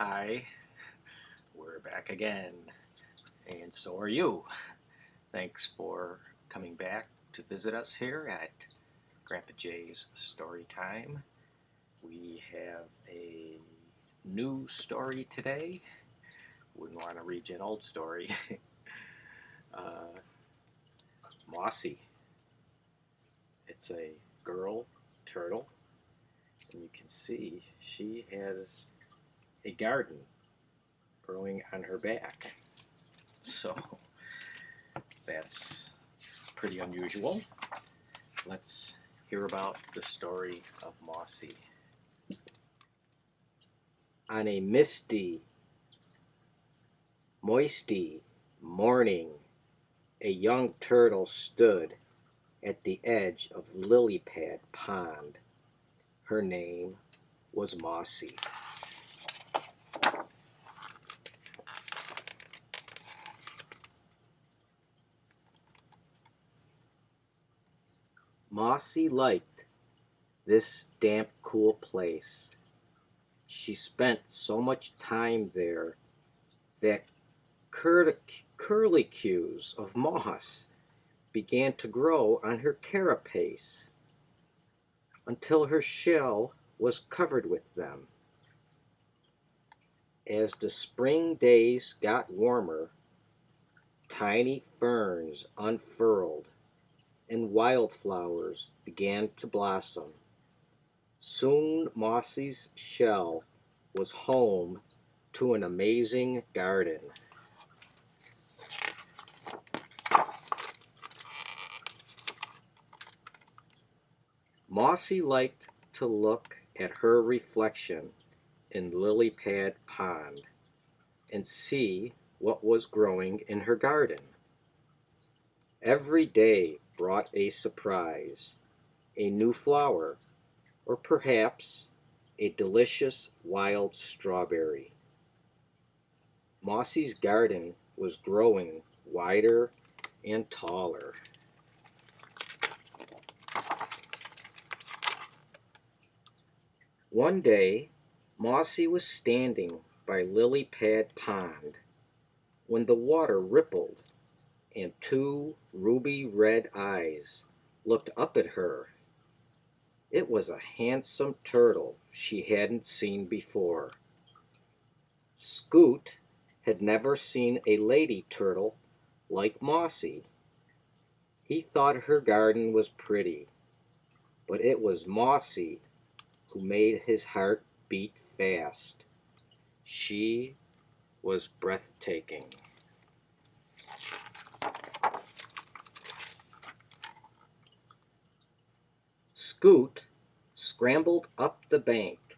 Hi, we're back again, and so are you. Thanks for coming back to visit us here at Grandpa Jay's Story Time. We have a new story today. Wouldn't want to read you an old story. uh, Mossy. It's a girl turtle, and you can see she has a garden growing on her back. So that's pretty unusual. Let's hear about the story of Mossy. On a misty, moisty morning, a young turtle stood at the edge of Lily Pad Pond. Her name was Mossy. Mossy liked this damp, cool place. She spent so much time there that curlicues of moss began to grow on her carapace until her shell was covered with them. As the spring days got warmer, tiny ferns unfurled and wildflowers began to blossom. Soon Mossy's shell was home to an amazing garden. Mossy liked to look at her reflection in Lily Pad Pond and see what was growing in her garden. Every day brought a surprise, a new flower, or perhaps a delicious wild strawberry. Mossy's garden was growing wider and taller. One day, Mossy was standing by Lily Pad Pond when the water rippled and two ruby red eyes looked up at her. It was a handsome turtle she hadn't seen before. Scoot had never seen a lady turtle like Mossy. He thought her garden was pretty, but it was Mossy who made his heart beat fast. She was breathtaking. Scoot scrambled up the bank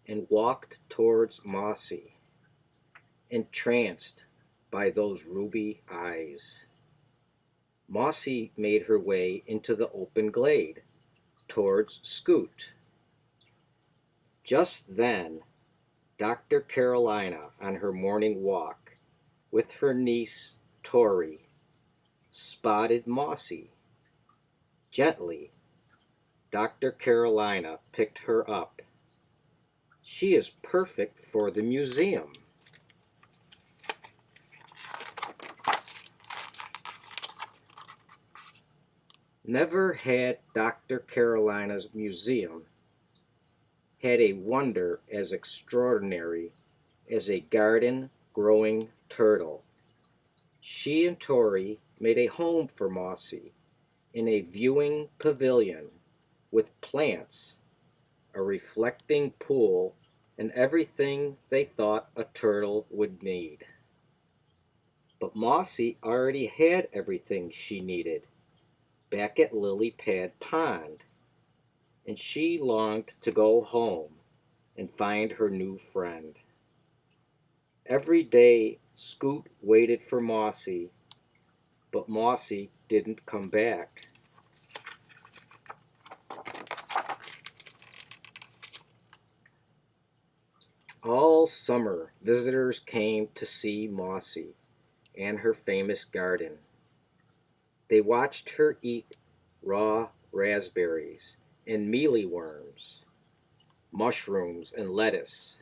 and walked towards Mossy, entranced by those ruby eyes. Mossy made her way into the open glade towards Scoot. Just then, Dr. Carolina, on her morning walk with her niece Tori, spotted Mossy. Gently, Dr. Carolina picked her up. She is perfect for the museum. Never had Dr. Carolina's museum had a wonder as extraordinary as a garden-growing turtle. She and Tori made a home for Mossy in a viewing pavilion with plants, a reflecting pool, and everything they thought a turtle would need. But Mossy already had everything she needed back at Lily Pad Pond, and she longed to go home and find her new friend. Every day Scoot waited for Mossy, but Mossy didn't come back. All summer visitors came to see Mossy and her famous garden. They watched her eat raw raspberries and mealyworms, mushrooms and lettuce.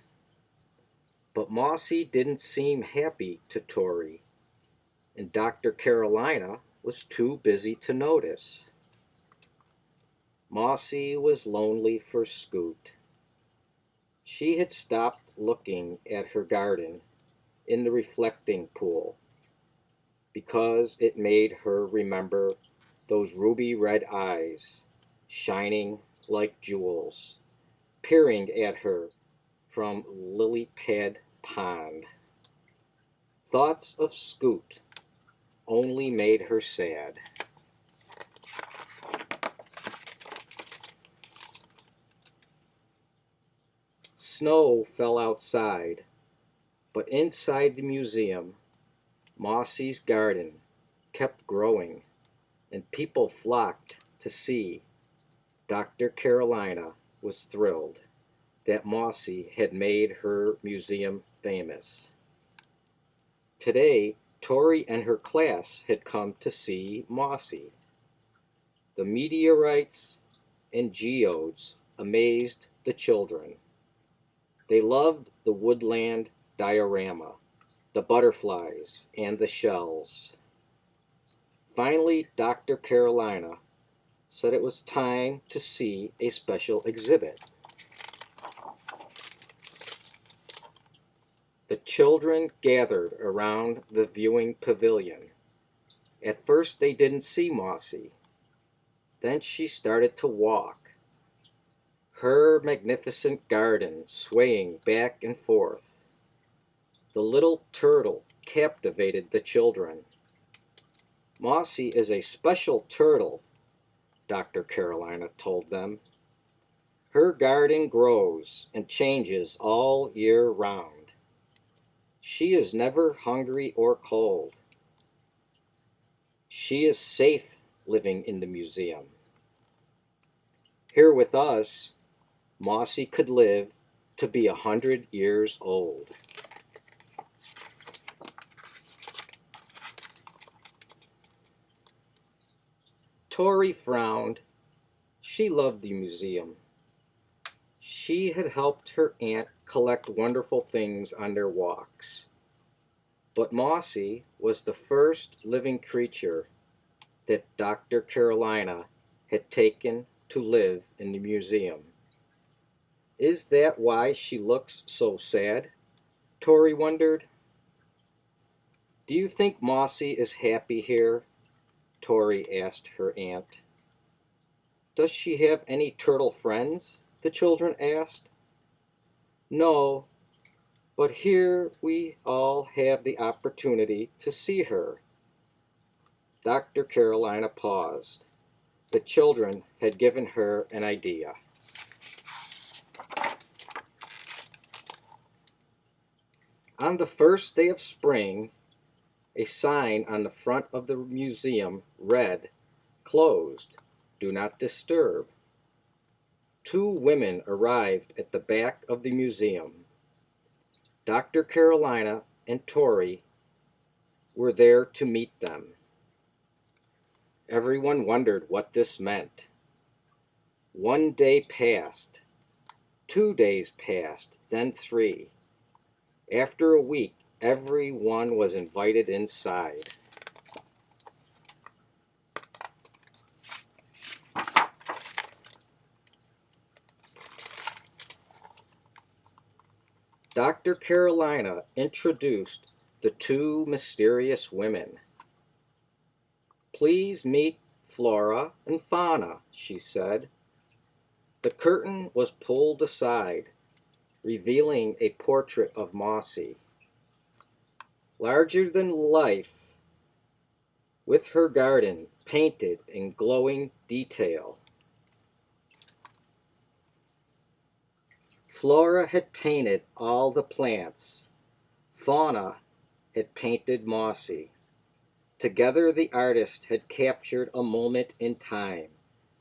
But Mossy didn't seem happy to Tori, and Dr. Carolina was too busy to notice. Mossy was lonely for Scoot. She had stopped looking at her garden in the reflecting pool because it made her remember those ruby red eyes, shining like jewels, peering at her from Lily Pad Pond. Thoughts of Scoot only made her sad. Snow fell outside, but inside the museum, Mossy's garden kept growing, and people flocked to see. Dr. Carolina was thrilled that Mossy had made her museum famous. Today, Tori and her class had come to see Mossy. The meteorites and geodes amazed the children. They loved the woodland diorama, the butterflies, and the shells. Finally, Dr. Carolina said it was time to see a special exhibit. The children gathered around the viewing pavilion. At first they didn't see Mossy. Then she started to walk, her magnificent garden swaying back and forth. The little turtle captivated the children. Mossy is a special turtle, Dr. Carolina told them. Her garden grows and changes all year round. She is never hungry or cold. She is safe living in the museum. Here with us, Mossy could live to be 100 years old. Tori frowned. She loved the museum. She had helped her aunt collect wonderful things on their walks. But Mossy was the first living creature that Dr. Carolina had taken to live in the museum. Is that why she looks so sad? Tori wondered. Do you think Mossy is happy here? Tori asked her aunt. Does she have any turtle friends? The children asked. No, but here we all have the opportunity to see her. Dr. Carolina paused. The children had given her an idea. On the first day of spring, a sign on the front of the museum read, "Closed. Do not disturb." Two women arrived at the back of the museum. Dr. Carolina and Tori were there to meet them. Everyone wondered what this meant. 1 day passed. 2 days passed, then 3. After a week, everyone was invited inside. Dr. Carolina introduced the two mysterious women. Please meet Flora and Fauna, she said. The curtain was pulled aside, revealing a portrait of Mossy. Larger than life, with her garden painted in glowing detail. Flora had painted all the plants. Fauna had painted Mossy. Together the artist had captured a moment in time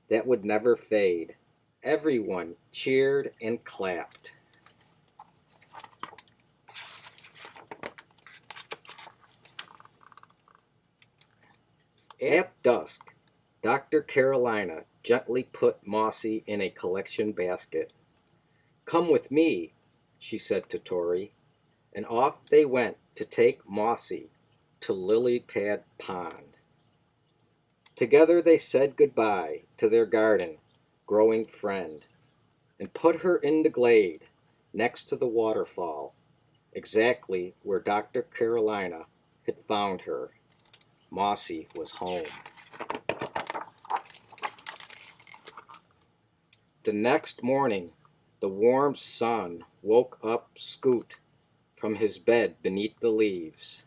that would never fade. Everyone cheered and clapped. At dusk, Dr. Carolina gently put Mossy in a collection basket. Come with me, she said to Tori. and off they went to take Mossy to Lily Pad Pond. Together they said goodbye to their garden growing friend, and put her in the glade next to the waterfall, exactly where Dr. Carolina had found her. Mossy was home. The next morning, the warm sun woke up Scoot from his bed beneath the leaves.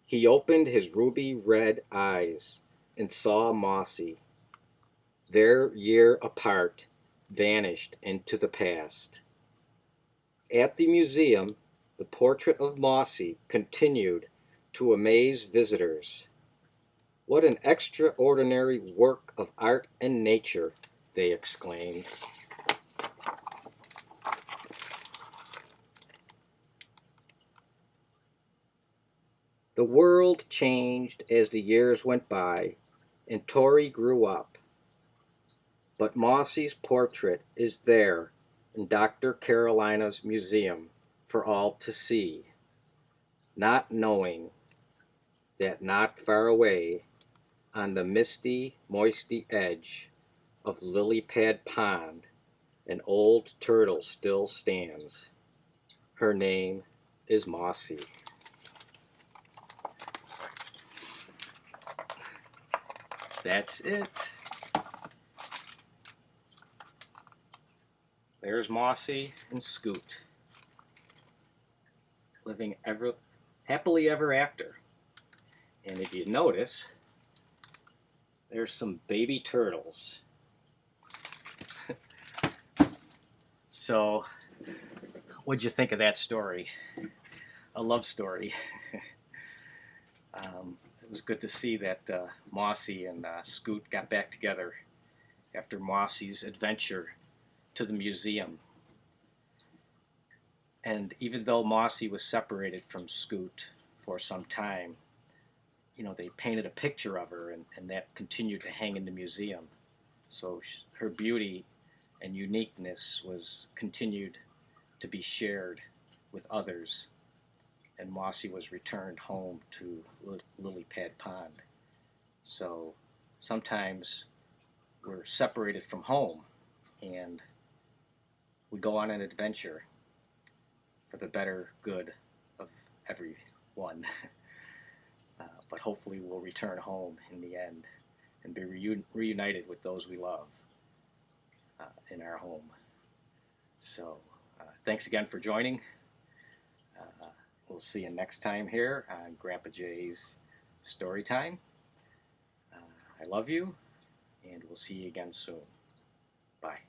He opened his ruby red eyes and saw Mossy, their year apart, vanished into the past. At the museum, the portrait of Mossy continued to amaze visitors. What an extraordinary work of art and nature, they exclaimed. The world changed as the years went by, and Tori grew up. But Mossy's portrait is there in Dr. Carolina's museum for all to see, not knowing that not far away, on the misty, moisty edge of Lily Pad Pond, an old turtle still stands. Her name is Mossy. That's it. There's Mossy and Scoot, living happily ever after. And if you notice, there's some baby turtles. So, what'd you think of that story? A love story. It was good to see that Mossy and Scoot got back together after Mossy's adventure to the museum. And even though Mossy was separated from Scoot for some time, they painted a picture of her, and that continued to hang in the museum. So her beauty and uniqueness was continued to be shared with others, and Mossy was returned home to Lily Pad Pond. So sometimes we're separated from home, and we go on an adventure for the better good of everyone. But hopefully we'll return home in the end and be reunited with those we love in our home. So thanks again for joining. We'll see you next time here on Grandpa Jay's Story Time. I love you, and we'll see you again soon. Bye.